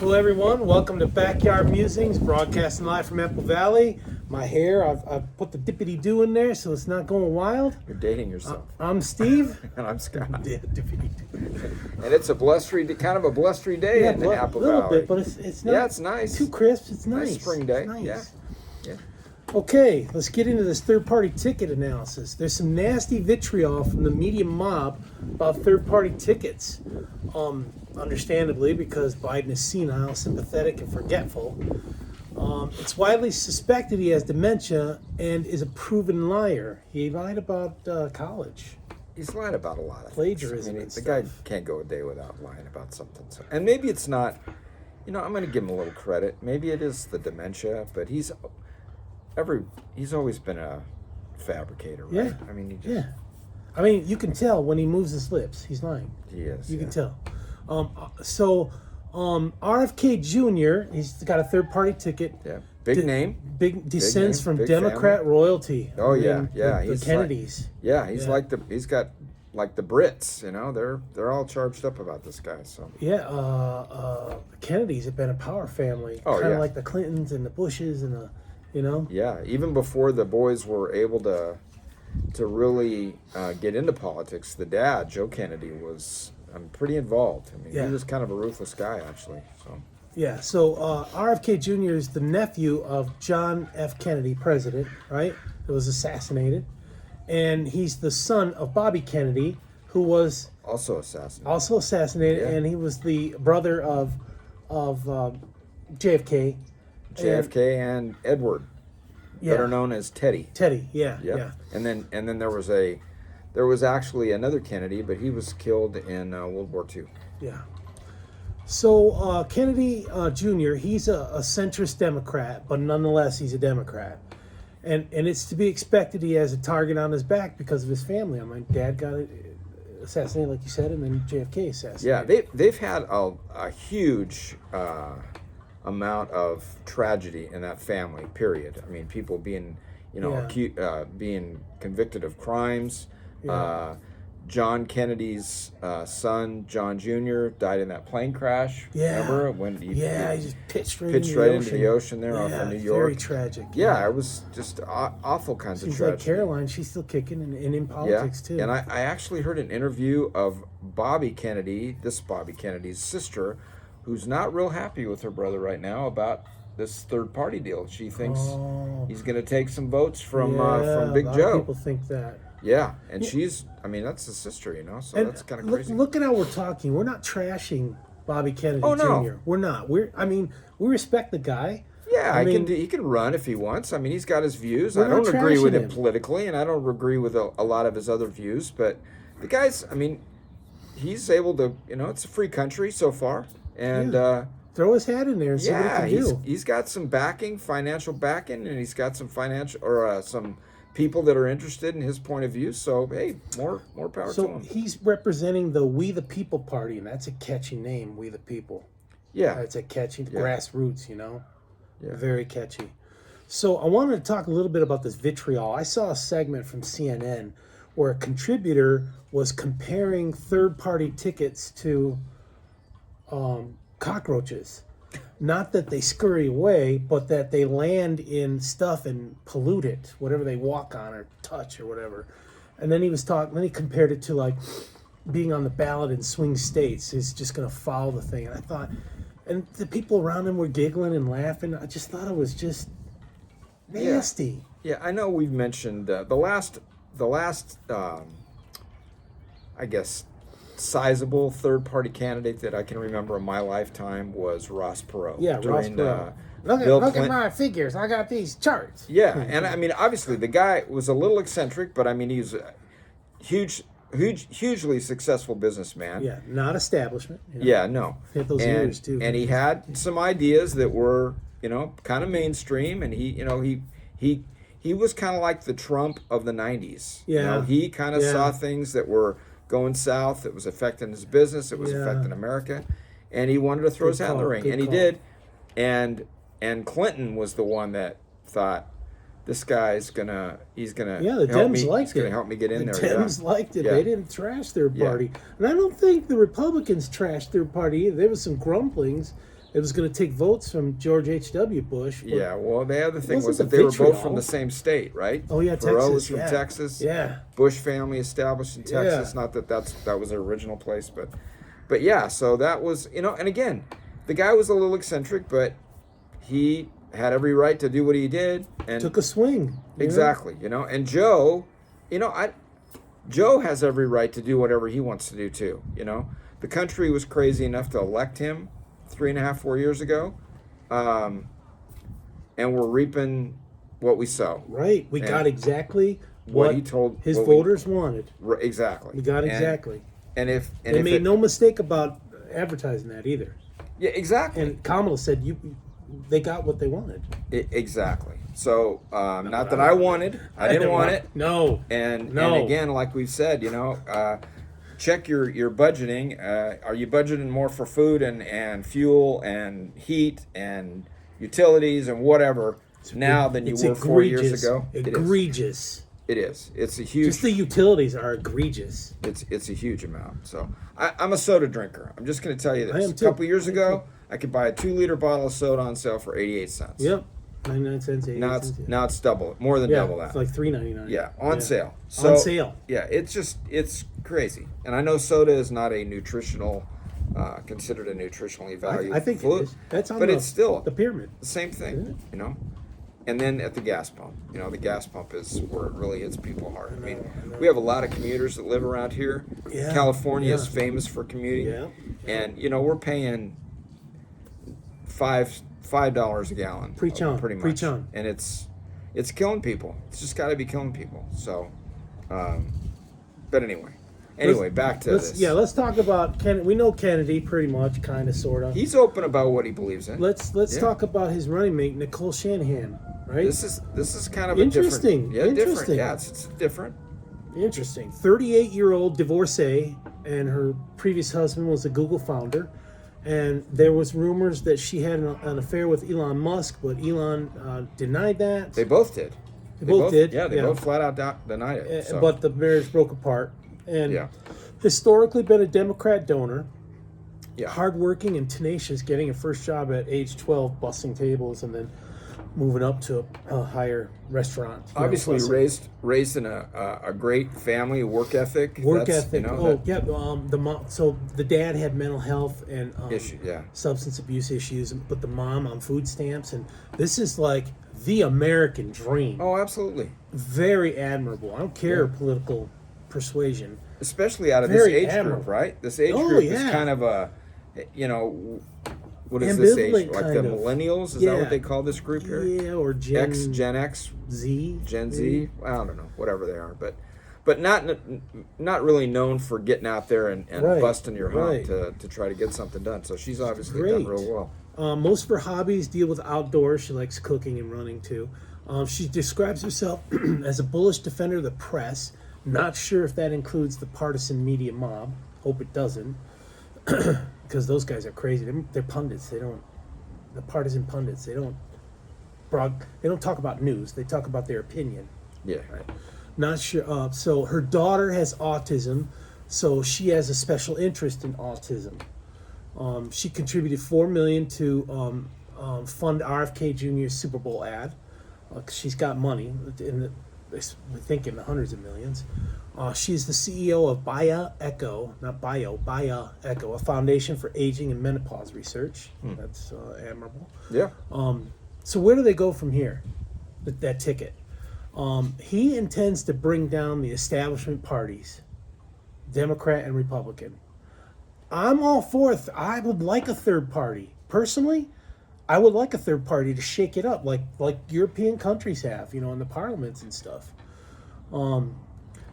Hello everyone, welcome to Backyard Musings, broadcasting live from Apple Valley. My hair, I've put the dippity-doo in there so it's not going wild. You're dating yourself. I'm Steve. And I'm Scott. Yeah, dippity-doo. And it's a blustery, kind of a blustery day in Apple Valley. A little bit, but it's not Yeah, it's nice. too crisp. It's nice. Nice spring day. It's nice. Yeah. Okay, let's get into this third-party ticket analysis. There's some nasty vitriol from the media mob about third-party tickets. Understandably, because Biden is senile, sympathetic, and forgetful. It's widely suspected he has dementia and is a proven liar. He lied about college. He's lied about a lot of Plagiarism things. and The guy stuff. can't go a day without lying about something. So, and maybe it's not, I'm going to give him a little credit. Maybe it is the dementia, but he's always been a fabricator, right? Yeah. I mean, I mean, you can tell when he moves his lips. He's lying. he is. You can tell. RFK Jr., he's got a third-party ticket. Yeah. Big name. Big descends name, from big Democrat family. royalty. Oh, yeah, I mean, yeah. The He's Kennedys. He's he's got like the Brits, they're all charged up about this guy. So The Kennedys have been a power family. Oh, kind of yeah. like the Clintons and the Bushes and the, Yeah, even before the boys were able to really get into politics, the dad, Joe Kennedy, was pretty involved. I mean, Yeah. he was kind of a ruthless guy, actually. So Yeah, so RFK Jr. is the nephew of John F. Kennedy, president, right? That was assassinated. And he's the son of Bobby Kennedy, who was also assassinated. assassinated, Yeah. and he was the brother of JFK. JFK and Edward, better known as Teddy. Teddy, yeah. And then there was actually another Kennedy, but he was killed in World War II. Yeah. So Kennedy Jr., he's a centrist Democrat, but nonetheless he's a Democrat. And it's to be expected he has a target on his back because of his family. I mean, dad got assassinated, like you said, and then JFK assassinated. Yeah, they've had a huge amount of tragedy in that family. Period. I mean, people being being convicted of crimes. Yeah. John Kennedy's son, John Jr., died in that plane crash. Yeah. Remember when he just pitched right into the ocean there off of New York. Very tragic. Yeah, it was just awful kinds Seems of tragedy. like Caroline, she's still kicking and in politics too. And I actually heard an interview of Bobby Kennedy, this Bobby Kennedy's sister, who's not real happy with her brother right now about this third-party deal. She thinks he's going to take some votes from Big a lot Joe. of people think that. Yeah, and that's his sister, so And that's kind of crazy. Look at how we're talking. We're not trashing Bobby Kennedy Oh, no. Jr. We're not. We respect the guy. Yeah, I he can run if he wants. I mean, he's got his views. We're I don't not agree with trashing him him. politically, and I don't agree with a lot of his other views. But the guy's, he's able to. It's a free country so far, and Throw his hat in there and see what he can do. he's got some backing, financial backing, and he's got some some people that are interested in his point of view. So hey, more power to So him. he's representing the We the People Party, and that's a catchy name, We the People. Yeah, It's a catchy grassroots, Yeah. Very catchy. So I wanted to talk a little bit about this vitriol. I saw a segment from CNN where a contributor was comparing third-party tickets to cockroaches. Not that they scurry away, but that they land in stuff and pollute it, whatever they walk on or touch or whatever. And then he compared it to like being on the ballot in swing states is just going to follow the thing. And I thought, and the people around him were giggling and laughing. I just thought it was just nasty. Yeah, I know we've mentioned the last I guess sizable third-party candidate that I can remember in my lifetime was Ross Perot. Yeah, Ross Perot. Look at my figures. I got these charts. Yeah, and obviously the guy was a little eccentric, but he's a hugely successful businessman. Yeah, not establishment. Yeah, no. Hit those ears too. And he had some ideas that were, kind of mainstream, and he was kind of like the Trump of the 90s. Yeah. He kind of saw things that were going south, that was affecting his business, it was affecting America, and he wanted to throw his hat in the ring, and he did. And Clinton was the one that thought, this guy's he's gonna the help Dems me. liked He's gonna it. help me get in there. The Dems liked it. Yeah. They didn't trash their party, and I don't think the Republicans trashed their party either. There was some grumblings It was going to take votes from George H.W. Bush. Yeah, well, the other thing was wasn't that the they were both vitriol. from the same state, right? Oh, yeah, Perot Texas. was from Yeah. Texas. Yeah. Bush family established in Texas. Yeah. Not that that was their original place, but yeah. So that was, and again, the guy was a little eccentric, but he had every right to do what he did and Took a swing. exactly, and Joe, Joe has every right to do whatever he wants to do too. The country was crazy enough to elect him 3.5, 4 years ago, and we're reaping what we sow. Right. We got exactly what he told his what we- voters wanted. Exactly. We got exactly. And if They made no mistake about advertising that either. yeah, exactly. And Kamala said, they got what they wanted. Exactly. So, not that I wanted. I didn't want it. No. And No. and again, like we've said, check your budgeting. Are you budgeting more for food and fuel and heat and utilities and whatever now than you It's were 4 years egregious. ago? Egregious. It is. It's a huge. Just the utilities are egregious. It's a huge amount. So I'm a soda drinker. I'm just going to tell you I this. am A too. couple years I am ago, I could buy a 2-liter bottle of soda on sale for 88 cents. Yep. 99 cents, 88 Now cents. now it's double, more than Yeah, double that. it's like $3.99. Yeah, on sale. So, On sale. Yeah, it's crazy. And I know soda is not a nutritional, considered a nutritionally valuable I think food, it is. That's on but it's still the pyramid. the same thing, Isn't And then at the gas pump, the gas pump is where it really hits people hard. I mean, we have a lot of commuters that live around here. Yeah, California is yeah. famous for commuting. Yeah. And we're paying $5 a gallon. Preach on. Pretty much. Preach on. And it's killing people. It's just got to be killing people. So, but anyway, back to this. Yeah, let's talk about Kennedy. We know Kennedy pretty much, kind of, sort of. He's open about what he believes in. Let's Yeah. talk about his running mate, Nicole Shanahan. Right. This is kind of Interesting. a different. Yeah, different. Interesting. Yeah, it's different. Interesting. 38-year-old divorcee, and her previous husband was a Google founder. And there was rumors that she had an affair with Elon Musk, but Elon denied that. They both did. They both did. Yeah, they both flat out denied it. So. But the marriage broke apart. And Yeah. historically been a Democrat donor. Yeah. Hardworking and tenacious, getting a first job at age 12, bussing tables, and then moving up to a higher restaurant. Obviously bussing. raised in a great family, work ethic. Work That's, ethic. The mom. So the dad had mental health and issue. Yeah. substance abuse issues, but the mom on food stamps, and this is like the American dream. Oh, absolutely. Very admirable. I don't care political persuasion. Especially out of Very this age admirable. group, right? This age Oh, group is yeah. kind of a, what is this age? Ambivalent Like the kind of. millennials? Is that Yeah. what they call this group here? Yeah, or Gen X, Z. Gen Z. I don't know, whatever they are, but not really known for getting out there and Right, busting your hump right. to try to get something done. So she's obviously Great. done real well. Most of her hobbies deal with outdoors. She likes cooking and running too. She describes herself as a bullish defender of the press. Not sure if that includes the partisan media mob. Hope it doesn't, because those guys are crazy. They're pundits. The partisan pundits. They don't talk about news. They talk about their opinion. Yeah. Right. Not sure. So her daughter has autism, so she has a special interest in autism. She contributed $4 million to fund RFK Jr.'s Super Bowl ad. She's got money we think in the hundreds of millions. She's the CEO of Bioecho, a foundation for aging and menopause research. That's admirable. Yeah. So where do they go from here? That ticket. He intends to bring down the establishment parties, Democrat and Republican. I'm all for it. I would like a third party. Personally, I would like a third party to shake it up, like European countries have, in the parliaments and stuff.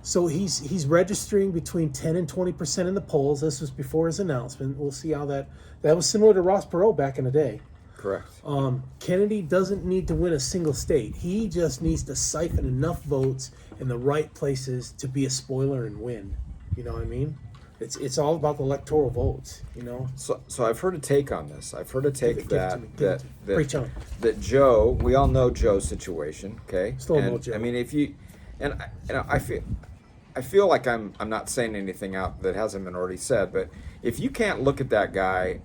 So he's registering between 10 and 20% in the polls. This was before his announcement. We'll see how that was similar to Ross Perot back in the day. Correct. Kennedy doesn't need to win a single state. He just needs to siphon enough votes in the right places to be a spoiler and win. You know what I mean? It's all about the electoral votes. So I've heard a take on this. I've heard a take Give it to me. Preach on. that Joe. We all know Joe's situation. Okay. Still know Joe. I mean, if you and I feel like I'm not saying anything out that hasn't been already said. But if you can't look at that guy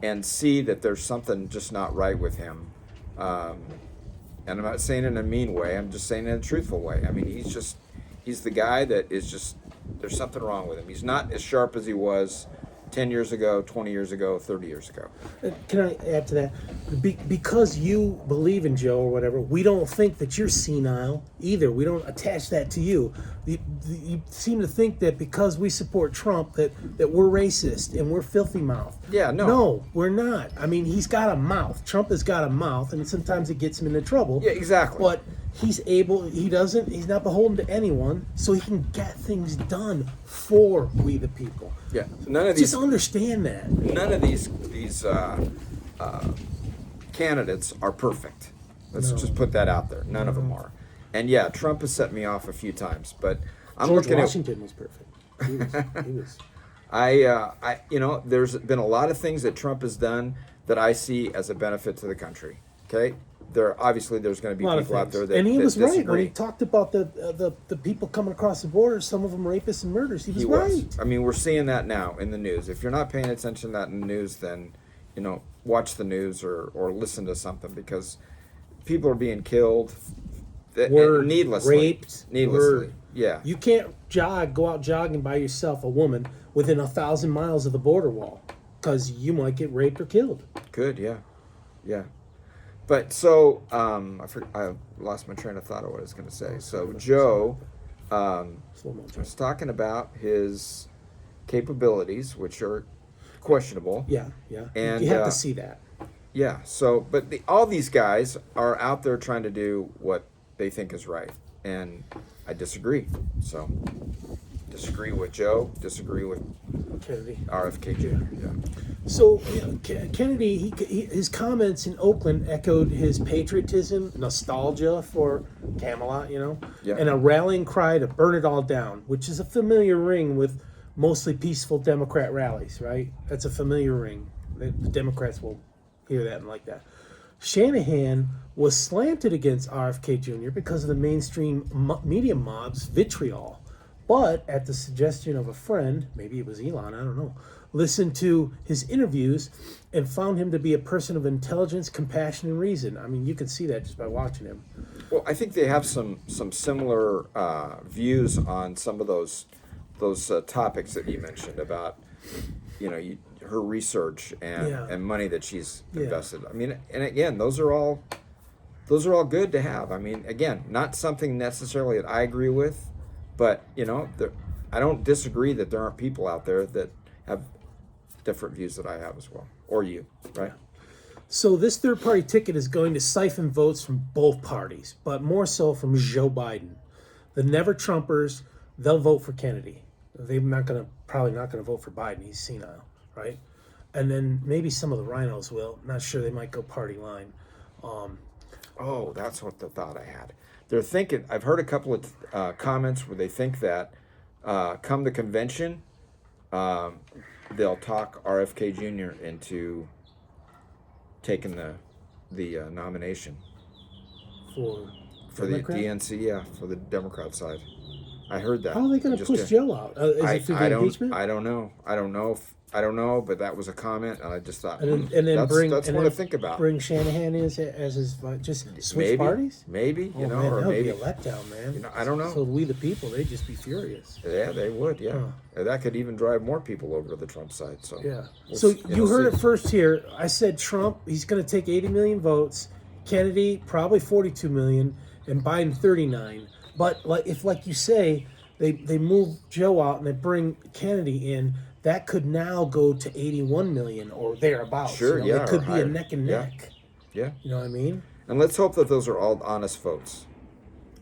and see that there's something just not right with him. And I'm not saying it in a mean way. I'm just saying it in a truthful way. I mean, he's the guy that is just, there's something wrong with him. He's not as sharp as he was 10 years ago, 20 years ago, 30 years ago. Can I add to that? Because you believe in Joe or whatever, we don't think that you're senile either. We don't attach that to you. You seem to think that because we support Trump that we're racist and we're filthy mouthed. Yeah, no. No, we're not. I mean, he's got a mouth. Trump has got a mouth, and sometimes it gets him into trouble. Yeah, exactly. But he's not beholden to anyone, so he can get things done for we the people. Yeah, none of these. Just understand that. None of these candidates are perfect. Let's just put that out there. None of them are. And yeah, Trump has set me off a few times, but I'm George looking Washington was perfect. He was. There's been a lot of things that Trump has done that I see as a benefit to the country. Okay, there's going to be people out there that and he was disagree. right when he talked about the people coming across the border. Some of them rapists and murderers. He was right. I mean, we're seeing that now in the news. If you're not paying attention to that in the news, then watch the news or listen to something, because people are being killed needlessly. Raped. Needlessly. Yeah. You can't go out jogging by yourself, a woman, within 1,000 miles of the border wall, because you might get raped or killed. Good, yeah. Yeah. But so, I lost my train of thought of what I was going to say. So Joe was talking about his capabilities, which are questionable. Yeah. And you have to see that. Yeah. So, but all these guys are out there trying to do what they think is right, and I disagree. So, disagree with Joe. Disagree with Kennedy. RFK Jr. Yeah. So Kennedy, his comments in Oakland echoed his patriotism, nostalgia for Camelot, Yeah. and a rallying cry to burn it all down, which is a familiar ring with mostly peaceful Democrat rallies, right? That's a familiar ring. The Democrats will hear that and like that. Shanahan was slanted against RFK Jr. because of the mainstream media mob's vitriol, but at the suggestion of a friend, maybe it was Elon, I don't know, listened to his interviews and found him to be a person of intelligence, compassion, and reason. I mean, you can see that just by watching him. Well, I think they have some similar views on some of those topics that you mentioned about, her research and money that she's invested. I mean, and again, those are all good to have. I mean, again, not something necessarily that I agree with, but I don't disagree that there aren't people out there that have different views that I have as well, or you, right? So this third-party ticket is going to siphon votes from both parties, but more so from Joe Biden. The never-Trumpers, they'll vote for Kennedy. They're probably not gonna vote for Biden. He's senile, right? And then maybe some of the rhinos will. Not sure. They might go party line. Oh, that's what the thought I had. They're thinking. I've heard a couple of comments where they think that come the convention, they'll talk RFK Jr. into taking the nomination for Democrat? the DNC, for the Democrat side. I heard that. How are they going to push Joe out? Is it through the impeachment? I don't know. I don't know, but that was a comment, and I just thought, and then that's one to think about. Bring Shanahan as his just switch Maybe, parties. Maybe Man, or that would maybe be a letdown, man. I don't know. So we the people, they'd just be furious. Yeah, they would. Yeah, that could even drive more people over to the Trump side. So yeah. So you heard it first here. I said Trump. He's going to take 80 million votes. Kennedy probably 42 million, and Biden 39. But like you say, they move Joe out and they bring Kennedy in. That could now go to 81 million or thereabouts. Sure, yeah. It could be higher. a neck and neck. Yeah. You know what I mean? And let's hope that those are all honest votes.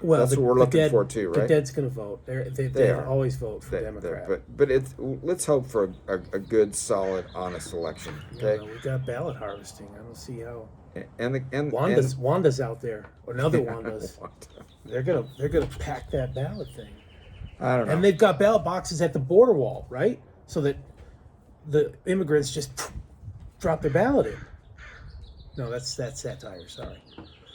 Well, that's what we're looking for too, right? The dead's going to vote. They always vote for Democrat. But let's hope for a good, solid, honest election. Okay. We got ballot harvesting. I don't see how. And Wanda's out there. Another Wanda's. They're gonna pack that ballot thing. I don't know. And they've got ballot boxes at the border wall, right? So that the immigrants just drop their ballot in. No, that's satire. Sorry.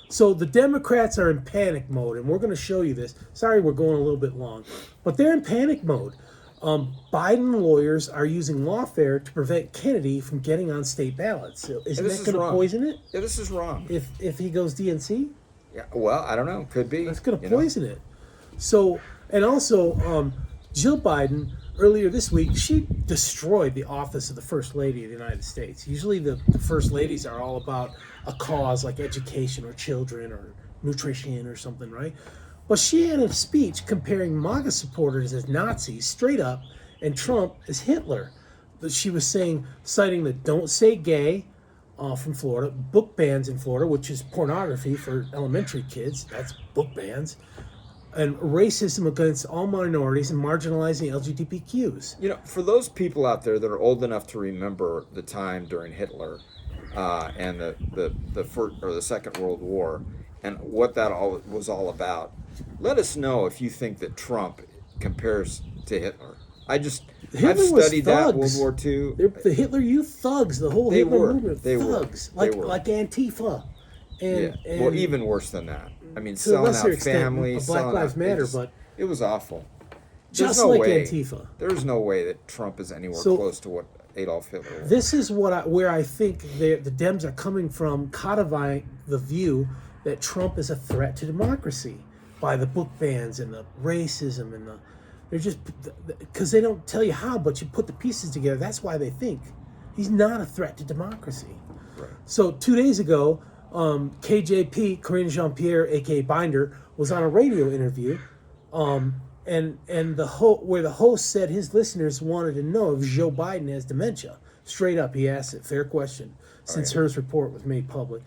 So the Democrats are in panic mode, and we're going to show you this. Sorry, we're going a little bit long, but they're in panic mode. Biden lawyers are using lawfare to prevent Kennedy from getting on state ballots. So isn't this that is going to wrong. poison it? Yeah, this is wrong. If he goes DNC? Yeah, well, I don't know. Could be. That's going to poison it. So, and also, Jill Biden, earlier this week, she destroyed the office of the First Lady of the United States. Usually the First Ladies are all about a cause like education or children or nutrition or something, right? But she had a speech comparing MAGA supporters as Nazis straight up and Trump as Hitler. That she was saying, citing the Don't Say Gay from Florida, book bans in Florida, which is pornography for elementary kids. That's book bans. And racism against all minorities and marginalizing LGBTQs. You know, for those people out there that are old enough to remember the time during Hitler and the Second World War and what that all was all about, let us know if you think that Trump compares to Hitler. I've studied that World War II. The Hitler Youth thugs, the whole Hitler movement, thugs, like Antifa, and well, even worse than that. I mean, to a selling lesser out extent, families, Black selling Lives out, Matter, but it was awful. just There's no like way, Antifa. There's no way that Trump is anywhere close to what Adolf Hitler was. This is where I think the Dems are coming from, codifying the view that Trump is a threat to democracy by the book bans and the racism and they're just because they don't tell you how, but you put the pieces together. That's why they think he's not a threat to democracy. Right. So 2 days ago, KJP, Karine Jean-Pierre, aka Binder, was on a radio interview, and where the host said his listeners wanted to know if Joe Biden has dementia. Straight up, he asked it. Fair question, since her report was made public.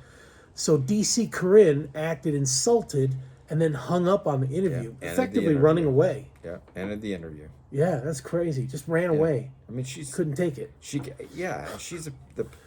So DC Karine acted insulted and then hung up on the interview, effectively running away. Yeah, ended the interview. Yeah, that's crazy. Just ran away. I mean, she couldn't take it. She's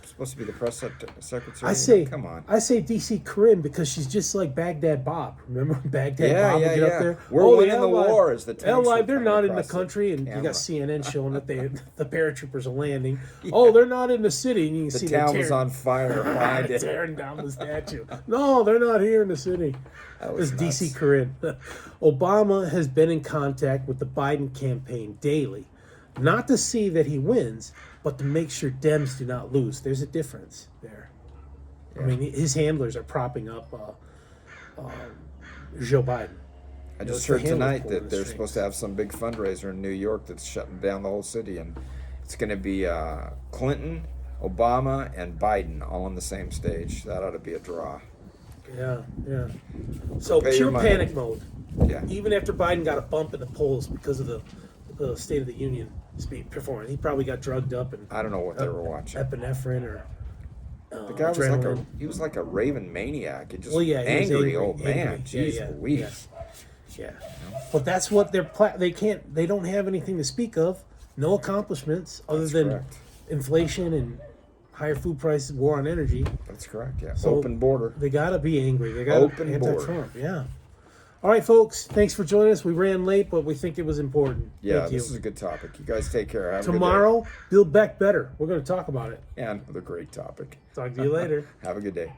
supposed to be the press secretary. I say, come on. I say DC Karine because she's just like Baghdad Bob. Remember when Baghdad Bob would get up there? We're winning the war as the tanks were they're coming not in the across country, and camera. you got CNN showing that the paratroopers are landing. Oh, they're not in the city, and you can see the town was on fire behind it, tearing down the statue. No, they're not here in the city. It was DC Karine. Obama has been in contact with the Biden campaign daily, not to see that he wins, but to make sure Dems do not lose. There's a difference there. Yeah. I mean, his handlers are propping up Joe Biden. I just heard tonight that they're supposed to have some big fundraiser in New York that's shutting down the whole city, and it's going to be Clinton, Obama, and Biden all on the same stage. That ought to be a draw. Yeah. So pure panic mode. Yeah. Even after Biden got a bump in the polls because of the State of the Union speech performance, he probably got drugged up and I don't know what they were watching. Epinephrine or the guy was like a raving maniac. He just angry, angry old man. Jeez Louise. Yeah. But that's what they don't have anything to speak of. No accomplishments other than inflation and higher food prices, war on energy. That's correct, yeah. So open border. They got to be angry. They got to be anti-Trump, yeah. All right, folks, thanks for joining us. We ran late, but we think it was important. Yeah, this is a good topic. You guys take care. Have Tomorrow, Build Back Better. We're going to talk about it. And another great topic. Talk to you later. Have a good day.